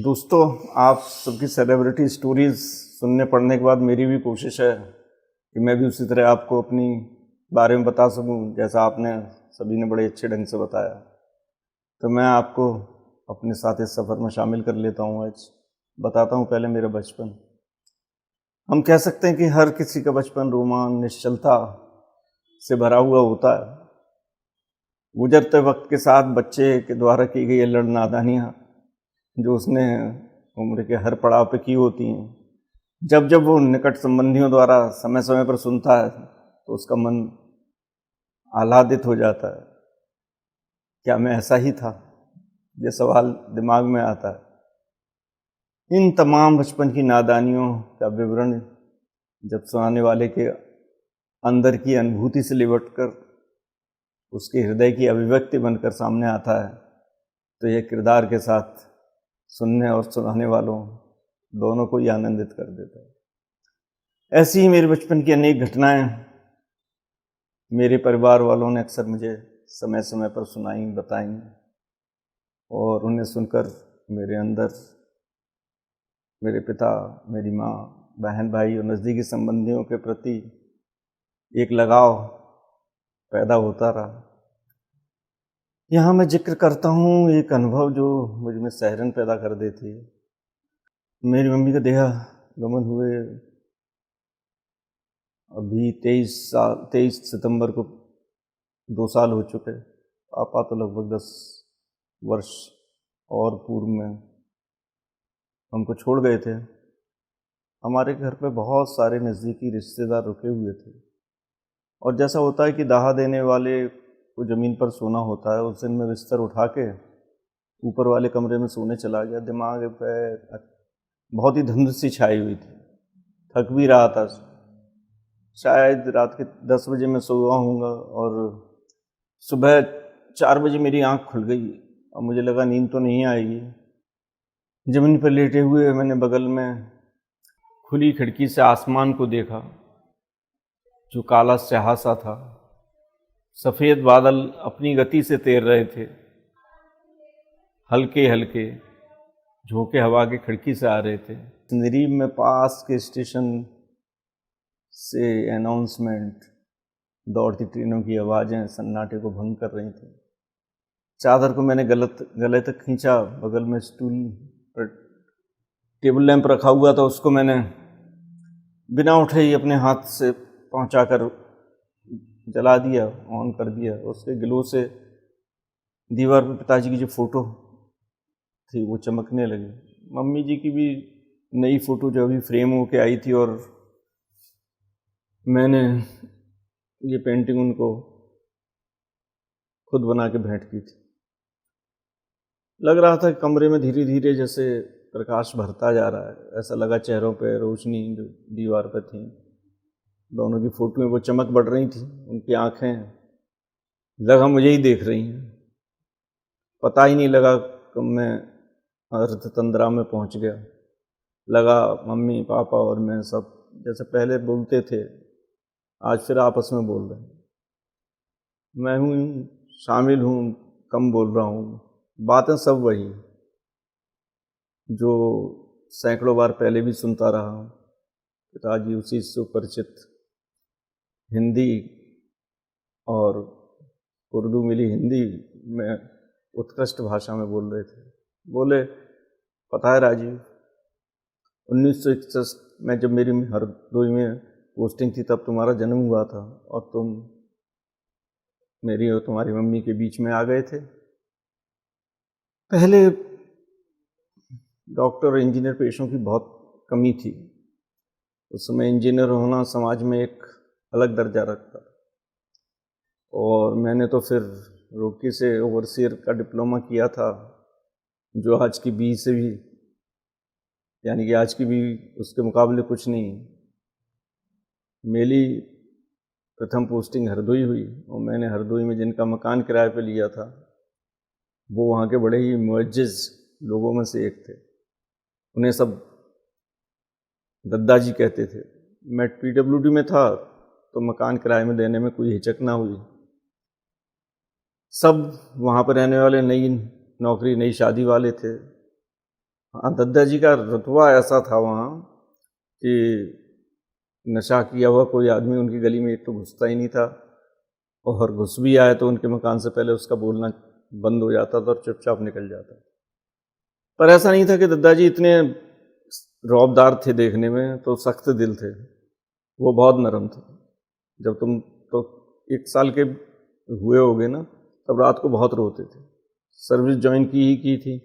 दोस्तों, आप सबकी सेलिब्रिटी स्टोरीज सुनने पढ़ने के बाद मेरी भी कोशिश है कि मैं भी उसी तरह आपको अपनी बारे में बता सकूं जैसा आपने सभी ने बड़े अच्छे ढंग से बताया। तो मैं आपको अपने साथ इस सफ़र में शामिल कर लेता हूं। आज बताता हूं पहले मेरा बचपन। हम कह सकते हैं कि हर किसी का बचपन रोमांच, निश्चलता से भरा हुआ होता है। गुजरते वक्त के साथ बच्चे के द्वारा की गई लड़ नादानियाँ जो उसने उम्र के हर पड़ाव पे की होती हैं, जब जब वो निकट संबंधियों द्वारा समय समय पर सुनता है तो उसका मन आह्लादित हो जाता है। क्या मैं ऐसा ही था? ये सवाल दिमाग में आता है। इन तमाम बचपन की नादानियों का विवरण जब सुनाने वाले के अंदर की अनुभूति से लिपट कर उसके हृदय की अभिव्यक्ति बनकर सामने आता है तो यह किरदार के साथ सुनने और सुनाने वालों दोनों को ही आनंदित कर देता है। ऐसी ही मेरे बचपन की अनेक घटनाएं मेरे परिवार वालों ने अक्सर मुझे समय समय पर सुनाई, बताई, और उन्हें सुनकर मेरे अंदर मेरे पिता, मेरी माँ, बहन भाई और नज़दीकी संबंधियों के प्रति एक लगाव पैदा होता रहा। यहाँ मैं जिक्र करता हूँ एक अनुभव जो मुझ में सहरन पैदा कर देती है। मेरी मम्मी का देहागमन हुए अभी 23 सितंबर को 2 साल हो चुके। पापा तो लगभग 10 वर्ष और पूर्व में हमको छोड़ गए थे। हमारे घर पे बहुत सारे नज़दीकी रिश्तेदार रुके हुए थे और जैसा होता है कि दाहा देने वाले को ज़मीन पर सोना होता है, उस दिन मैं बिस्तर उठा के ऊपर वाले कमरे में सोने चला गया। दिमाग पे बहुत ही धुंध सी छाई हुई थी, थक भी रहा था। शायद रात के 10 बजे मैं सोया हूँगा और सुबह 4 बजे मेरी आँख खुल गई और मुझे लगा नींद तो नहीं आएगी। ज़मीन पर लेटे हुए मैंने बगल में खुली खिड़की से आसमान को देखा जो काला स्याह सा था। सफ़ेद बादल अपनी गति से तैर रहे थे, हल्के हल्के झोंके हवा की खिड़की से आ रहे थे। निरीब में पास के स्टेशन से अनाउंसमेंट, दौड़ती ट्रेनों की आवाज़ें सन्नाटे को भंग कर रही थी। चादर को मैंने गले तक खींचा। बगल में स्टूल पर टेबल लैंप रखा हुआ था, उसको मैंने बिना उठे ही अपने हाथ से पहुंचाकर जला दिया, ऑन कर दिया। उसके ग्लो से दीवार पर पिताजी की जो फ़ोटो थी वो चमकने लगी। मम्मी जी की भी नई फ़ोटो जो अभी फ्रेम होके आई थी और मैंने ये पेंटिंग उनको खुद बना के भेंट की थी। लग रहा था कमरे में धीरे धीरे जैसे प्रकाश भरता जा रहा है। ऐसा लगा चेहरों पे रोशनी जो दीवार पर थी, दोनों की फ़ोटो में वो चमक बढ़ रही थी। उनकी आंखें लगा मुझे ही देख रही हैं। पता ही नहीं लगा कब मैं अर्ध तंद्रा में पहुंच गया। लगा मम्मी, पापा और मैं सब जैसे पहले बोलते थे आज फिर आपस में बोल रहे हैं। मैं हूँ, शामिल हूँ, कम बोल रहा हूँ। बातें सब वही जो सैकड़ों बार पहले भी सुनता रहा हूँ। पिताजी उसी सुपरिचित हिंदी और उर्दू मिली हिंदी में उत्कृष्ट भाषा में बोल रहे थे। बोले, पता है राजीव, 1961 में जब मेरी हरदोई में पोस्टिंग थी तब तुम्हारा जन्म हुआ था और तुम मेरी और तुम्हारी मम्मी के बीच में आ गए थे। पहले डॉक्टर और इंजीनियर पेशों की बहुत कमी थी। उस समय इंजीनियर होना समाज में एक अलग दर्जा रखता था और मैंने तो फिर रुड़की से ओवरसीयर का डिप्लोमा किया था जो आज की बी से भी, यानी कि आज की भी उसके मुकाबले कुछ नहीं। मेरी प्रथम पोस्टिंग हरदोई हुई और मैंने हरदोई में जिनका मकान किराए पे लिया था वो वहाँ के बड़े ही मुअज्जिज़ लोगों में से एक थे। उन्हें सब दद्दा जी कहते थे। मैं पीडब्ल्यूडी में था तो मकान किराए में देने में कोई हिचक ना हुई। सब वहाँ पर रहने वाले नई नौकरी, नई शादी वाले थे हाँ, दद्दा जी का रुतबा ऐसा था वहाँ कि नशा किया हुआ कोई आदमी उनकी गली में एक तो घुसता ही नहीं था, और घुस भी आए तो उनके मकान से पहले उसका बोलना बंद हो जाता था और चुपचाप निकल जाता। पर ऐसा नहीं था कि दद्दा जी इतने रौबदार थे देखने में, तो सख्त दिल थे, वो बहुत नरम थे। जब तुम तो 1 साल के हुए होगे ना, तब रात को बहुत रोते थे। सर्विस ज्वाइन की थी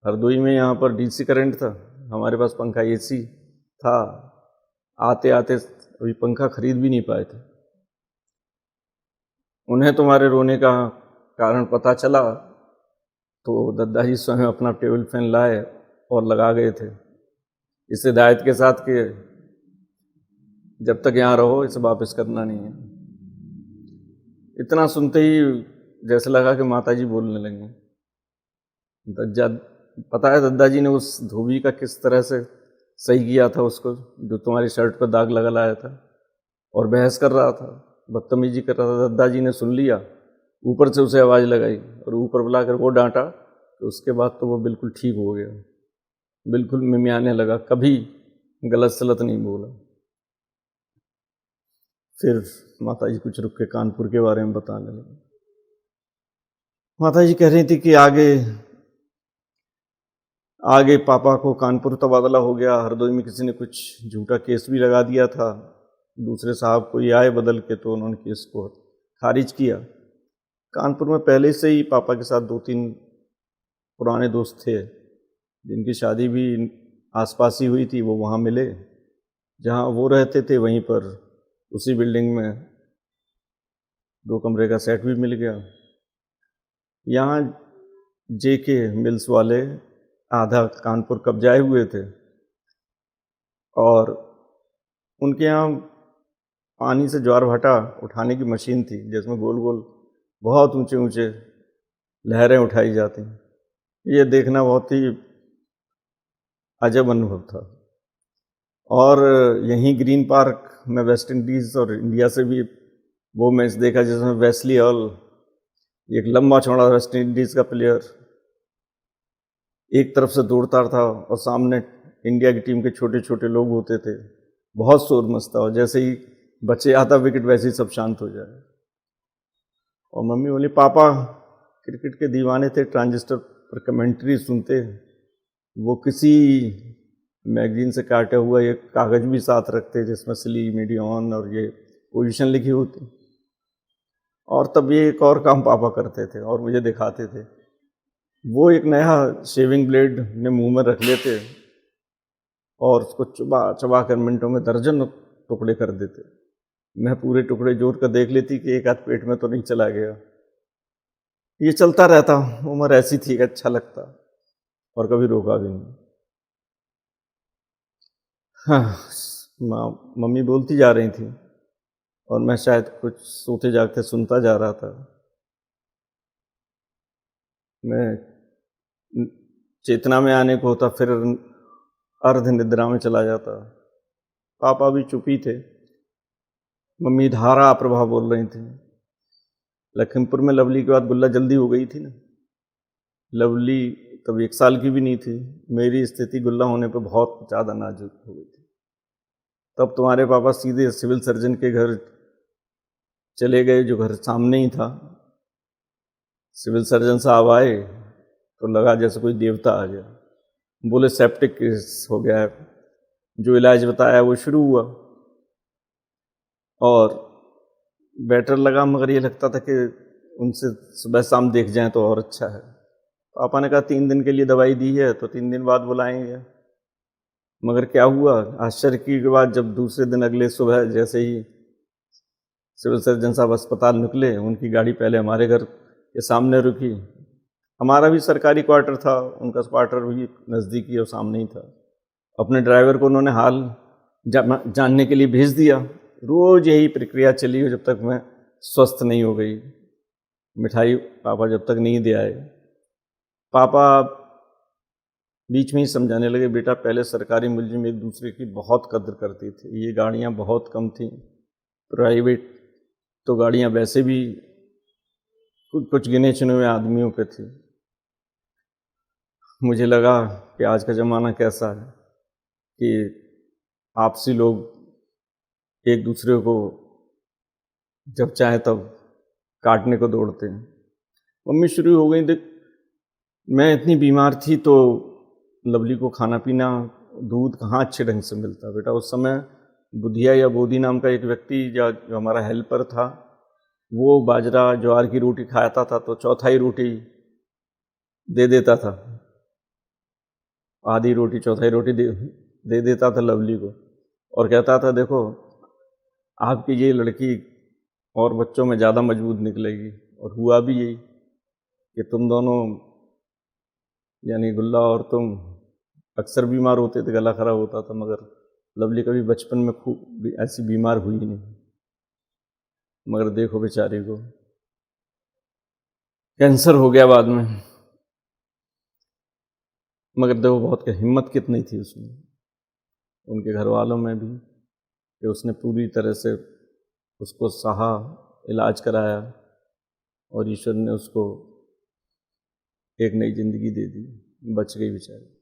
हरदोई में, यहाँ पर डीसी करंट था, हमारे पास पंखा एसी था, आते आते अभी पंखा खरीद भी नहीं पाए थे। उन्हें तुम्हारे रोने का कारण पता चला तो दद्दा जी स्वयं अपना टेबल फैन लाए और लगा गए थे, इस हिदायत के साथ कि जब तक यहाँ रहो इसे वापस करना नहीं है। इतना सुनते ही जैसे लगा कि माता जी बोलने लगी। दद्दा पता है दद्दा जी ने उस धोबी का किस तरह से सही किया था उसको, जो तुम्हारी शर्ट पर दाग लगा लाया था और बहस कर रहा था, बदतमीजी कर रहा था। दद्दा जी ने सुन लिया, ऊपर से उसे आवाज़ लगाई और ऊपर बुलाकर वो डांटा, तो उसके बाद तो वो बिल्कुल ठीक हो गया, बिल्कुल मिमियाने लगा, कभी गलत सलत नहीं बोला। फिर माता जी कुछ रुक के कानपुर के बारे में बताने लगे। माता जी कह रही थी कि आगे पापा को कानपुर तबादला हो गया, हरदोई में किसी ने कुछ झूठा केस भी लगा दिया था, दूसरे साहब कोई आए बदल के, तो उन्होंने केस को खारिज किया। कानपुर में पहले से ही पापा के साथ 2-3 पुराने दोस्त थे, जिनकी शादी भी आसपास ही हुई थी, वो वहाँ मिले, जहाँ वो रहते थे वहीं पर उसी बिल्डिंग में 2 कमरे का सेट भी मिल गया। यहाँ जेके मिल्स वाले आधा कानपुर कब्जाए हुए थे, और उनके यहाँ पानी से ज्वार भाटा उठाने की मशीन थी, जिसमें गोल गोल बहुत ऊंचे ऊंचे लहरें उठाई जाती। ये देखना बहुत ही अजब अनुभव था। और यहीं ग्रीन पार्क में वेस्ट इंडीज़ और इंडिया से भी वो मैच देखा जिसमें वेस्ली हॉल, एक लंबा चौड़ा वेस्ट इंडीज़ का प्लेयर, एक तरफ से दौड़ता था और सामने इंडिया की टीम के छोटे छोटे लोग होते थे, बहुत शोर मचता, और जैसे ही बच्चे आता विकेट वैसे ही सब शांत हो जाए। और मम्मी बोली पापा क्रिकेट के दीवाने थे, ट्रांजिस्टर पर कमेंट्री सुनते, वो किसी मैगजीन से काटा हुआ एक कागज़ भी साथ रखते जिसमें सिली मीडियन और ये पोजीशन लिखी होती। और तब ये एक और काम पापा करते थे और मुझे दिखाते थे, वो एक नया शेविंग ब्लेड ने मुंह में रख लेते और उसको चबा चबा कर मिनटों में दर्जन टुकड़े कर देते। मैं पूरे टुकड़े जोड़ कर देख लेती कि एक आध पेट में तो नहीं चला गया। ये चलता रहता, उम्र ऐसी थी कि अच्छा लगता और कभी रोका भी नहीं। हाँ, मम्मी बोलती जा रही थी और मैं शायद कुछ सोते जागते सुनता जा रहा था। मैं चेतना में आने को होता, फिर अर्ध निद्रा में चला जाता। पापा भी चुप ही थे। मम्मी धारा प्रभा बोल रही थी। लखीमपुर में लवली के बाद गुल्ला जल्दी हो गई थी ना, लवली तब 1 साल की भी नहीं थी। मेरी स्थिति गुल्ला होने पर बहुत ज़्यादा नाजुक हो गई थी। तब तुम्हारे पापा सीधे सिविल सर्जन के घर चले गए, जो घर सामने ही था। सिविल सर्जन साहब आए तो लगा जैसे कोई देवता आ गया। बोले सेप्टिक केस हो गया है, जो इलाज बताया वो शुरू हुआ और बेटर लगा, मगर ये लगता था कि उनसे सुबह शाम देख जाएं तो और अच्छा है। पापा ने कहा 3 दिन के लिए दवाई दी है तो 3 दिन बाद बुलाएंगे। मगर क्या हुआ, आश्चर्य की बात, जब दूसरे दिन अगले सुबह जैसे ही सिविल सर्जन साहब अस्पताल निकले, उनकी गाड़ी पहले हमारे घर के सामने रुकी। हमारा भी सरकारी क्वार्टर था, उनका क्वार्टर भी नज़दीकी और सामने ही था। अपने ड्राइवर को उन्होंने हाल जानने के लिए भेज दिया। रोज़ यही प्रक्रिया चली जब तक मैं स्वस्थ नहीं हो गई। मिठाई पापा जब तक नहीं दे आए। पापा बीच में ही समझाने लगे, बेटा पहले सरकारी मुलाजिम एक दूसरे की बहुत कद्र करती थी, ये गाड़ियाँ बहुत कम थीं, प्राइवेट तो गाड़ियाँ वैसे भी कुछ गिने चुने हुए आदमियों पे थी। मुझे लगा कि आज का ज़माना कैसा है कि आपसी लोग एक दूसरे को जब चाहे तब काटने को दौड़ते हैं। मम्मी शुरू हो गई, देख मैं इतनी बीमार थी तो लवली को खाना पीना, दूध कहाँ अच्छे ढंग से मिलता बेटा। उस समय बुधिया या बोधी नाम का एक व्यक्ति जो हमारा हेल्पर था, वो बाजरा ज्वार की रोटी खाता था तो चौथाई रोटी दे देता था, आधी रोटी चौथाई रोटी दे देता था लवली को, और कहता था देखो आपकी ये लड़की और बच्चों में ज़्यादा मजबूत निकलेगी। और हुआ भी यही कि तुम दोनों यानी गुल्ला और तुम अक्सर बीमार होते थे, गला खराब होता था, मगर लवली कभी बचपन में खूब ऐसी बीमार हुई नहीं। मगर देखो बेचारी को कैंसर हो गया बाद में, मगर देखो बहुत हिम्मत कितनी थी उसमें, उनके घर वालों में भी, कि उसने पूरी तरह से उसको सहा, इलाज कराया और ईश्वर ने उसको एक नई जिंदगी दे दी, बच गई बेचारी।